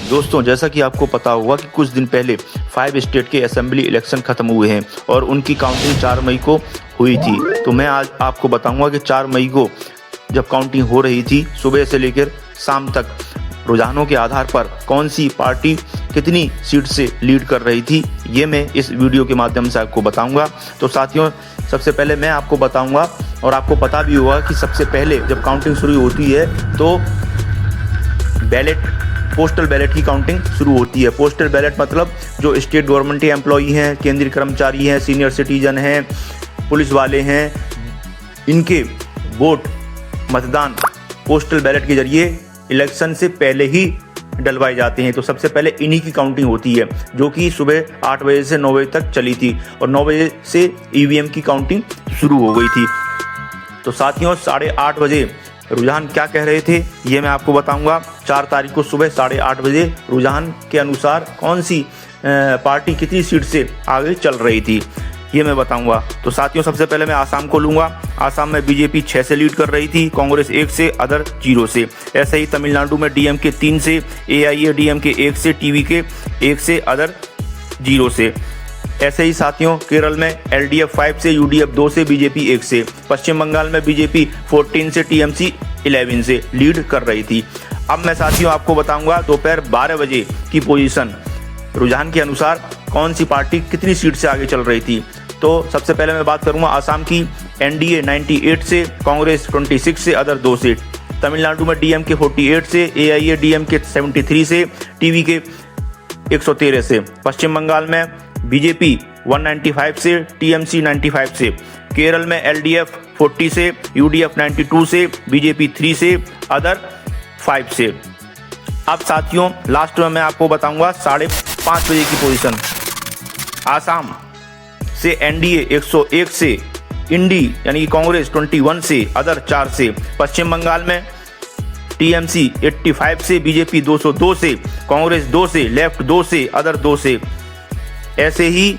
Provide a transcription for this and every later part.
दोस्तों, जैसा कि आपको पता होगा कि कुछ दिन पहले 5 स्टेट के असेंबली इलेक्शन खत्म हुए हैं और उनकी काउंटिंग 4 मई को हुई थी। तो मैं आज आपको बताऊंगा कि 4 मई को जब काउंटिंग हो रही थी, सुबह से लेकर शाम तक रुझानों के आधार पर कौन सी पार्टी कितनी सीट से लीड कर रही थी, ये मैं इस वीडियो के माध्यम से आपको बताऊंगा। तो साथियों, सबसे पहले मैं आपको बताऊंगा और आपको पता भी होगा कि सबसे पहले जब काउंटिंग शुरू होती है तो पोस्टल बैलेट की काउंटिंग शुरू होती है। पोस्टल बैलेट मतलब जो स्टेट गवर्नमेंट एम्प्लॉई हैं, केंद्रीय कर्मचारी हैं, सीनियर सिटीजन हैं, पुलिस वाले हैं, इनके वोट मतदान पोस्टल बैलेट के जरिए इलेक्शन से पहले ही डलवाए जाते हैं। तो सबसे पहले इन्हीं की काउंटिंग होती है, जो कि सुबह 8 बजे से 9 बजे तक चली थी और 9 बजे से ईवीएम की काउंटिंग शुरू हो गई थी। तो साथियों, 8:30 बजे रुझान क्या कह रहे थे ये मैं आपको बताऊंगा। 4 तारीख को सुबह 8:30 बजे रुझान के अनुसार कौन सी पार्टी कितनी सीट से आगे चल रही थी ये मैं बताऊंगा। तो साथियों, सबसे पहले मैं आसाम को लूंगा। आसाम में बीजेपी 6 से लीड कर रही थी, कांग्रेस 1 से, अदर 0 से। ऐसे ही तमिलनाडु में डीएमके 3 से, एआईएडीएमके 1 से, टीवीके 1 से, अदर 0 से। ऐसे ही साथियों, केरल में एलडीएफ 5 से, यूडीएफ 2 से, बीजेपी 1 से। पश्चिम बंगाल में बीजेपी 14 से, टीएमसी 11 से लीड कर रही थी। अब मैं साथियों आपको बताऊंगा दोपहर 12 बजे की पोजीशन, रुझान के अनुसार कौन सी पार्टी कितनी सीट से आगे चल रही थी। तो सबसे पहले मैं बात करूंगा आसाम की। एनडीए 98 से, कांग्रेस 26 से, अदर 2 से। तमिलनाडु में डीएमके 48 से, एआईएडीएमके 73 से, टीवीके 113 से। पश्चिम बंगाल में बीजेपी 195 से, टीएमसी 95 से। केरल में एलडीएफ 40 से, यूडीएफ 92 से, बीजेपी 3 से, अदर 5 से। अब साथियों, लास्ट में मैं आपको बताऊंगा 5:30 बजे की पोजीशन। आसाम से एनडीए 101 से, इंडी यानी कांग्रेस 21 से, अदर 4 से। पश्चिम बंगाल में टीएमसी 85 से, बीजेपी 202 से, कांग्रेस 2 से, लेफ्ट 2 से, अदर 2 से। ऐसे ही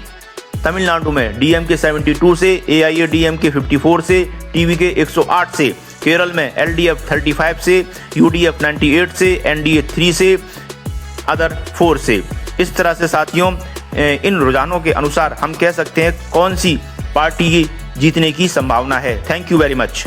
तमिलनाडु में डीएमके 72 से, एआईएडीएमके 54 से, टीवीके 108 से। केरल में एलडीएफ 35 से, यूडीएफ 98 से, एनडीए 3 से, अदर 4 से। इस तरह से साथियों, इन रुझानों के अनुसार हम कह सकते हैं कौन सी पार्टी जीतने की संभावना है। Thank you very much.